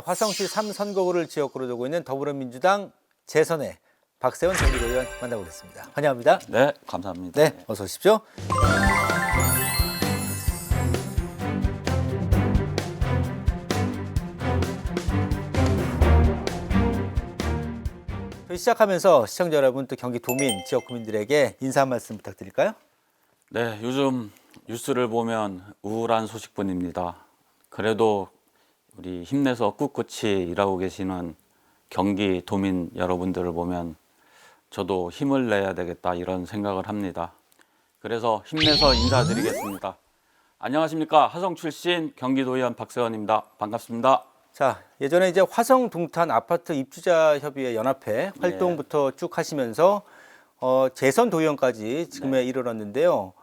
화성시 3선거구를 지역구로 두고 있는 더불어민주당 재선의 박세원 경기도의원 만나보겠습니다. 환영합니다. 네, 감사합니다. 네, 어서 오십시오. 저희 시작하면서 시청자 여러분 또 경기 도민, 지역 구민들에게 인사 한 말씀 부탁드릴까요? 네, 요즘 뉴스를 보면 우울한 소식뿐입니다. 그래도 우리 힘내서 꿋꿋이 일하고 계시는 경기 도민 여러분들을 보면 저도 힘을 내야 되겠다 이런 생각을 합니다. 그래서 힘내서 인사드리겠습니다. 안녕하십니까, 화성 출신 경기도의원 박세원입니다. 반갑습니다. 자, 예전에 이제 화성 동탄 아파트 입주자 협의회 연합회 활동부터 쭉 하시면서 재선 도의원까지 지금에 이르렀는데요.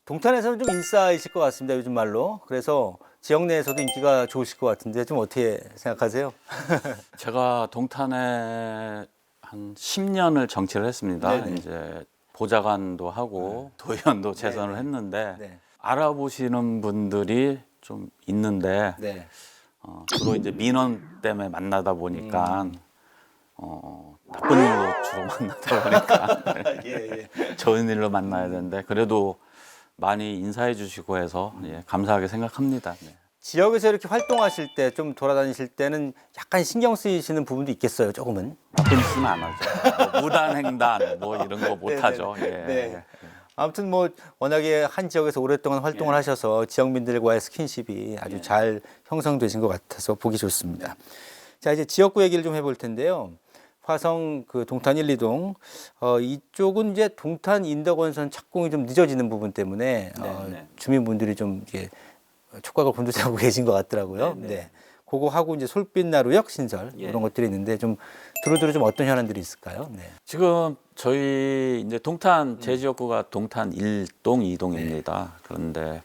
동탄에서는 좀 인싸이실 것 같습니다, 요즘 말로. 그래서 지역 내에서도 인기가 좋으실 것 같은데 좀 어떻게 생각하세요? 제가 동탄에 한 10년을 정치를 했습니다. 네네. 이제 보좌관도 하고 도의원도 재선을 했는데 네. 알아보시는 분들이 좀 있는데 네. 주로 이제 민원 때문에 만나다 보니까 나쁜 일로 주로 만나다 보니까 예. 좋은 일로 만나야 되는데 그래도 많이 인사해 주시고 해서 감사하게 생각합니다. 네. 지역에서 이렇게 활동하실 때 좀 돌아다니실 때는 약간 신경 쓰이시는 부분도 있겠어요, 조금은. 나쁜 짓은 안 하죠. 뭐 무단횡단 뭐 이런 거 못 하죠. 예. 네. 아무튼 뭐 워낙에 한 지역에서 오랫동안 활동을 하셔서 지역민들과의 스킨십이 아주 잘 형성되신 것 같아서 보기 좋습니다. 자, 이제 지역구 얘기를 좀 해볼 텐데요. 화성 그 동탄 1, 2동 이쪽은 이제 동탄 인덕원선 착공이 좀 늦어지는 부분 때문에 주민분들이 좀 이게 촉각을 곤두세우고 계신 것 같더라고요. 네. 그거 하고 이제 솔빛나루역 신설 이런 것들이 있는데 좀 두루두루 좀 어떤 현안들이 있을까요? 네. 지금 저희 이제 동탄 제 지역구가 동탄 1동, 2동입니다. 그런데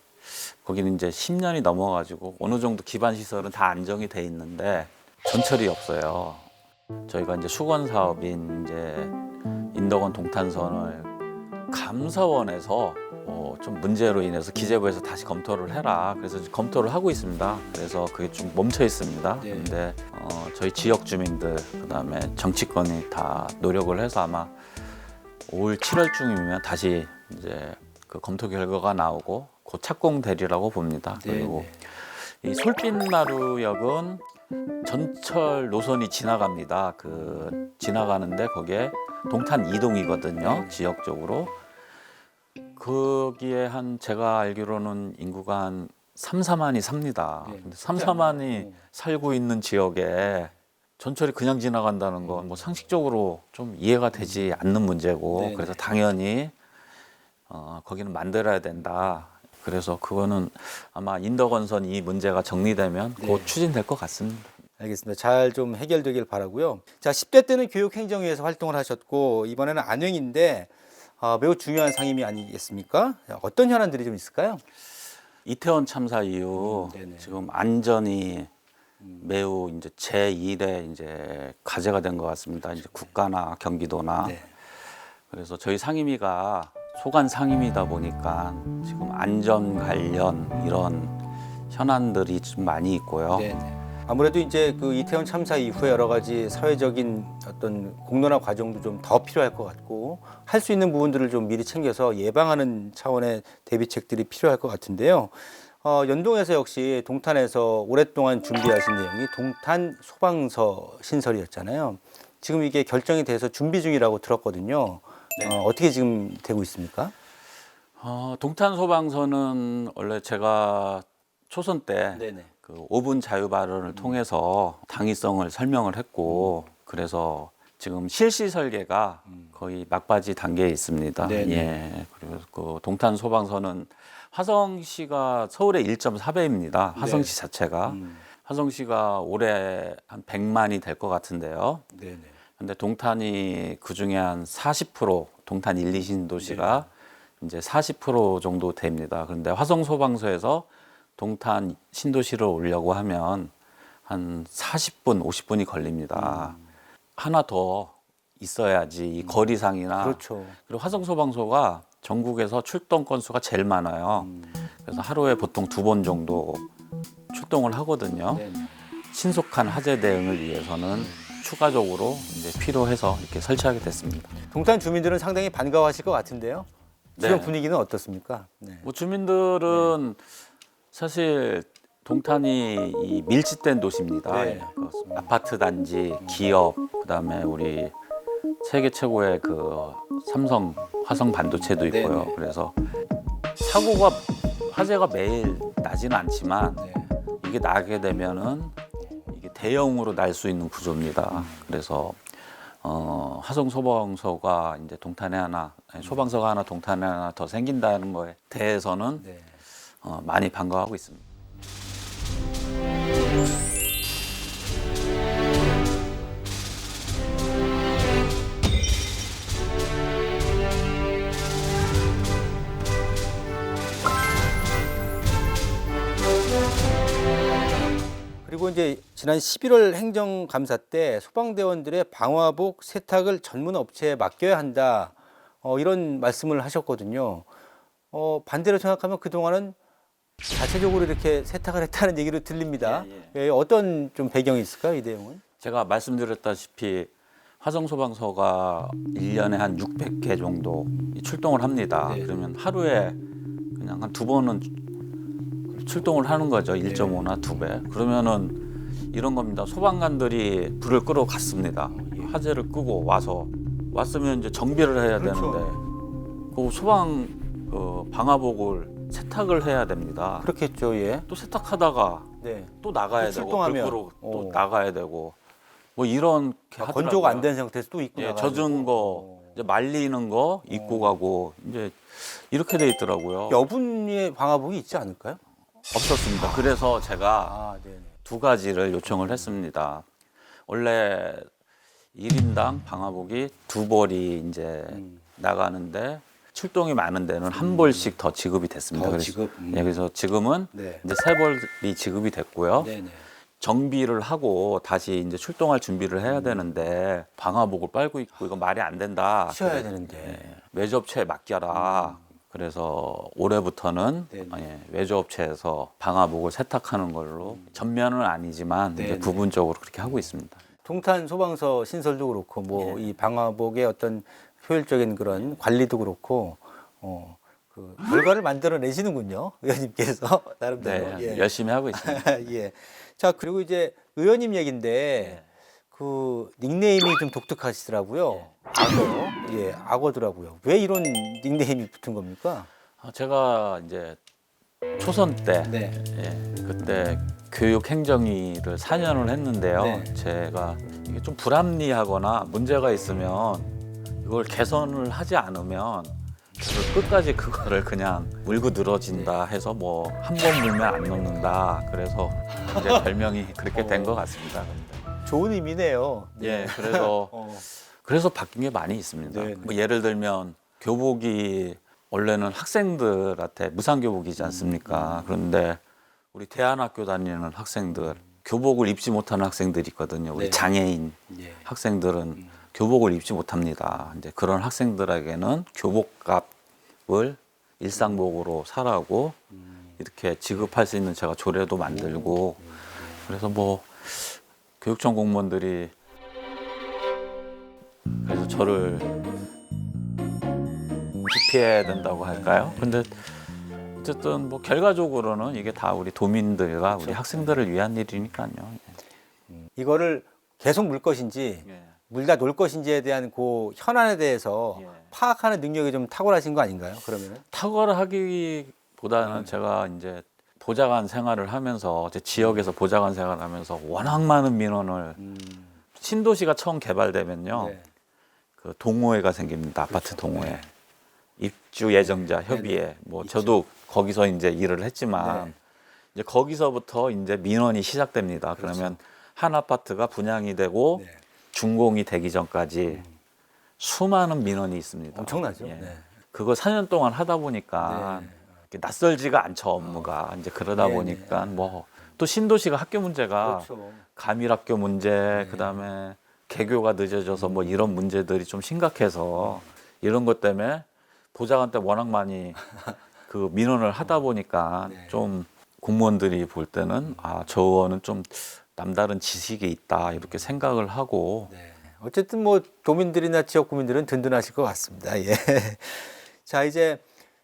거기는 이제 10년이 넘어가지고 어느 정도 기반 시설은 다 안정이 돼 있는데 전철이 없어요. 저희가 이제 수건 사업인 이제 인덕원 동탄선을 감사원에서 좀 문제로 인해서 기재부에서 다시 검토를 해라. 그래서 검토를 하고 있습니다. 그래서 그게 좀 멈춰 있습니다. 근데 저희 지역 주민들 그다음에 정치권이 다 노력을 해서 아마 5월, 7월쯤이면 다시 이제 그 검토 결과가 나오고 곧 착공되리라고 봅니다. 그리고 이 솔빛나루역은 전철 노선이 지나갑니다. 그 지나가는데 거기에 동탄 2동이거든요. 지역적으로. 거기에 한 제가 알기로는 인구가 한 3, 4만이 삽니다. 근데 3, 4만이 살고 있는 지역에 전철이 그냥 지나간다는 건 뭐 상식적으로 좀 이해가 되지 않는 문제고 그래서 당연히 거기는 만들어야 된다. 그래서 그거는 아마 인덕원선 이 문제가 정리되면 곧 추진될 것 같습니다. 알겠습니다. 잘 좀 해결되길 바라고요. 자, 10대 때는 교육행정위에서 활동을 하셨고 이번에는 안영인데 매우 중요한 상임위 아니겠습니까? 어떤 현안들이 좀 있을까요? 이태원 참사 이후 지금 안전이 매우 이제 제1의 이제 과제가 된 것 같습니다. 이제 국가나 경기도나 그래서 저희 상임위가 소관 상임위다 보니까 지금 안전 관련 이런 현안들이 좀 많이 있고요. 아무래도 이제 그 이태원 참사 이후에 여러 가지 사회적인 어떤 공론화 과정도 좀 더 필요할 것 같고 할 수 있는 부분들을 좀 미리 챙겨서 예방하는 차원의 대비책들이 필요할 것 같은데요. 연동해서 역시 동탄에서 오랫동안 준비하신 내용이 동탄 소방서 신설이었잖아요. 지금 이게 결정이 돼서 준비 중이라고 들었거든요. 어떻게 지금 되고 있습니까? 동탄 소방서는 원래 제가 초선 때 그 5분 자유 발언을 통해서 당위성을 설명을 했고 그래서 지금 실시 설계가 거의 막바지 단계에 있습니다. 그리고 그 동탄 소방서는 화성시가 서울의 1.4배입니다. 화성시 자체가 화성시가 올해 한 100만이 될 것 같은데요. 근데 동탄이 그 중에 한 40% 동탄 1, 2신도시가 이제 40% 정도 됩니다. 그런데 화성 소방서에서 동탄 신도시를 오려고 하면 한 40분, 50분이 걸립니다. 하나 더 있어야지 이 거리상이나 그리고 화성 소방서가 전국에서 출동 건수가 제일 많아요. 그래서 하루에 보통 2번 정도 출동을 하거든요. 신속한 화재 대응을 위해서는 추가적으로 이제 필요해서 이렇게 설치하게 됐습니다. 동탄 주민들은 상당히 반가워하실 것 같은데요. 주변 네. 분위기는 어떻습니까? 네. 뭐 주민들은 사실 동탄이 이 밀집된 도시입니다. 네. 그 아파트 단지, 기업, 그다음에 우리 세계 최고의 그 삼성 화성 반도체도 있고요. 네, 네. 그래서 화재가 매일 나지는 않지만 네. 이게 나게 되면은 이게 대형으로 날 수 있는 구조입니다. 그래서 화성 소방서가 이제 동탄에 하나, 소방서가 하나 동탄에 하나 더 생긴다는 거에 대해서는 네. 많이 반가워하고 있습니다. 그리고 이제 지난 11월 행정감사 때 소방대원들의 방화복 세탁을 전문 업체에 맡겨야 한다. 이런 말씀을 하셨거든요. 반대로 생각하면 그동안은 자체적으로 이렇게 세탁을 했다는 얘기로 들립니다. 예, 어떤 좀 배경이 있을까요, 이 내용은? 제가 말씀드렸다시피 화성 소방서가 1년에 한 600개 정도 출동을 합니다. 네. 그러면 하루에 그냥 한 2번은 출동을 하는 거죠. 1.5나 2배. 그러면은 이런 겁니다. 소방관들이 불을 끄러 갔습니다. 화재를 끄고 왔으면 이제 정비를 해야 그렇죠. 되는데 그 소방 방화복을 세탁을 해야 됩니다. 그렇겠죠, 예. 또 세탁하다가 네. 또 나가야 또 되고 출동하면. 불 끄러 또 오. 나가야 되고 뭐 이런 건조가 안 된 상태에서 또 입고 예, 나가야 젖은 되고. 거 이제 말리는 거 입고 가고 이제 이렇게 돼 있더라고요. 여분의 방화복이 있지 않을까요? 없었습니다. 그래서 제가 아, 네. 두 가지를 요청을 했습니다. 원래 1인당 방화복이 2벌이 이제 나가는데 출동이 많은 데는 한 벌씩 더 지급이 됐습니다. 더 그래서, 지급? 예, 그래서 지금은 네. 이제 3벌이 지급이 됐고요. 네네. 정비를 하고 다시 이제 출동할 준비를 해야 되는데 방화복을 빨고 있고 이거 말이 안 된다. 쉬어야 되는데. 예, 외주업체에 맡겨라. 그래서 올해부터는 네. 외주업체에서 방화복을 세탁하는 걸로 전면은 아니지만 네, 이제 네. 부분적으로 그렇게 하고 있습니다. 동탄 소방서 신설도 그렇고 뭐 이 방화복의 어떤 효율적인 그런 관리도 그렇고 그 결과를 만들어 내시는군요. 의원님께서 나름대로. 네, 열심히 하고 있습니다. 예. 자, 그리고 이제 의원님 얘긴데 그 닉네임이 좀 독특하시더라고요. 악어. 예, 악어더라고요. 왜 이런 닉네임이 붙은 겁니까? 제가 이제 초선 때 네. 예, 그때 교육행정위를 4년을 했는데요. 네. 제가 이게 좀 불합리하거나 문제가 있으면 이걸 개선을 하지 않으면 계속 끝까지 그거를 그냥 물고 늘어진다 해서 뭐 한 번 물면 안 녹는다. 그래서 이제 별명이 그렇게 된 것 같습니다. 좋은 의미네요. 예, 그래서 어. 그래서 바뀐 게 많이 있습니다. 네, 네. 뭐 예를 들면 교복이 원래는 학생들한테 무상교복이지 않습니까? 그런데 우리 대안학교 다니는 학생들 교복을 입지 못하는 학생들이 있거든요. 우리 네. 장애인 예. 학생들은 교복을 입지 못합니다. 이제 그런 학생들에게는 교복값을 일상복으로 사라고 이렇게 지급할 수 있는 제가 조례도 만들고 그래서 뭐 교육청 공무원들이 그래서 저를 기피해야 된다고 할까요? 근데 어쨌든 뭐 결과적으로는 이게 다 우리 도민들과 우리 학생들을 위한 일이니까요. 이거를 계속 물 것인지 예. 물다 놓을 것인지에 대한 그 현안에 대해서 예. 파악하는 능력이 좀 탁월하신 거 아닌가요? 그러면은? 탁월하기보다는 제가 이제 보좌관 생활을 하면서 제 지역에서 보좌관 생활을 하면서 워낙 많은 민원을 신도시가 처음 개발되면요. 네. 그 동호회가 생깁니다. 아파트 동호회. 입주 예정자 협의회. 뭐 저도 거기서 이제 일을 했지만 네. 이제 거기서부터 이제 민원이 시작됩니다. 그러면 한 아파트가 분양이 되고 네. 준공이 되기 전까지 수많은 민원이 있습니다. 엄청나죠. 예. 네. 그거 4년 동안 하다 보니까 네. 이렇게 낯설지가 않죠, 업무가. 이제 그러다 네, 보니까 뭐 또 신도시가 학교 문제가 그렇죠. 감일학교 문제, 그다음에 개교가 늦어져서 뭐 이런 문제들이 좀 심각해서 이런 것 때문에 보좌관 때 워낙 많이 그 민원을 하다 보니까 네. 좀 공무원들이 볼 때는 저 의원은 좀 남다른 지식이 있다 이렇게 생각을 하고 어쨌든 뭐 도민들이나 지역 구민들은 든든하실 것 같습니다. 예. 자, 이제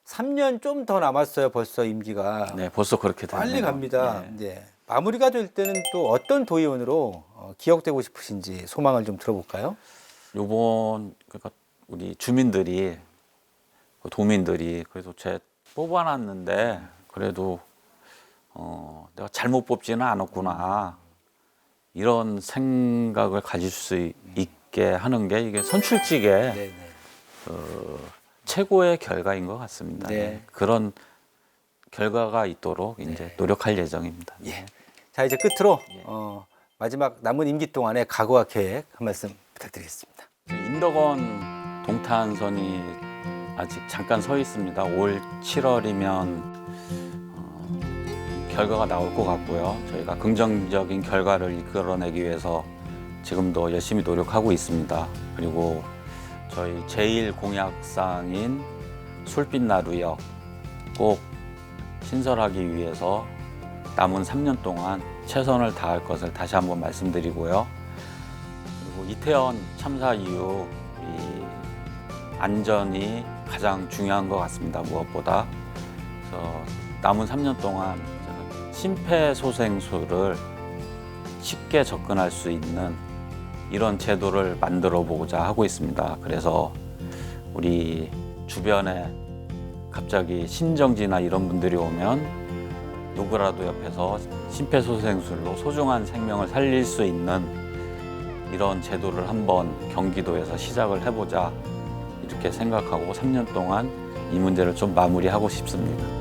3년 좀 더 남았어요. 벌써 임기가. 네, 벌써 그렇게 됐네요. 빨리 갑니다. 예. 이제 마무리가 될 때는 또 어떤 도의원으로 기억되고 싶으신지 소망을 좀 들어볼까요? 요번 그러니까 우리 주민들이 도민들이 그래도 제 뽑아놨는데 그래도 내가 잘못 뽑지는 않았구나 이런 생각을 가질 수 있게 하는 게 이게 선출직의 최고의 결과인 것 같습니다. 네. 그런 결과가 있도록 이제 노력할 예정입니다. 예. 자, 이제 끝으로 마지막 남은 임기 동안의 각오와 계획 한 말씀 부탁드리겠습니다. 인덕원 동탄선이 아직 잠깐 서 있습니다. 올 7월이면 결과가 나올 것 같고요. 저희가 긍정적인 결과를 이끌어내기 위해서 지금도 열심히 노력하고 있습니다. 그리고 저희 제1공약사항인 술빛나루역 꼭 신설하기 위해서 남은 3년 동안 최선을 다할 것을 다시 한번 말씀드리고요. 그리고 이태원 참사 이후 이 안전이 가장 중요한 것 같습니다. 무엇보다. 그래서 남은 3년 동안 심폐소생술을 쉽게 접근할 수 있는 이런 제도를 만들어 보고자 하고 있습니다. 그래서 우리 주변에 갑자기 심정지나 이런 분들이 오면 누구라도 옆에서 심폐소생술로 소중한 생명을 살릴 수 있는 이런 제도를 한번 경기도에서 시작을 해보자 이렇게 생각하고 3년 동안 이 문제를 좀 마무리하고 싶습니다.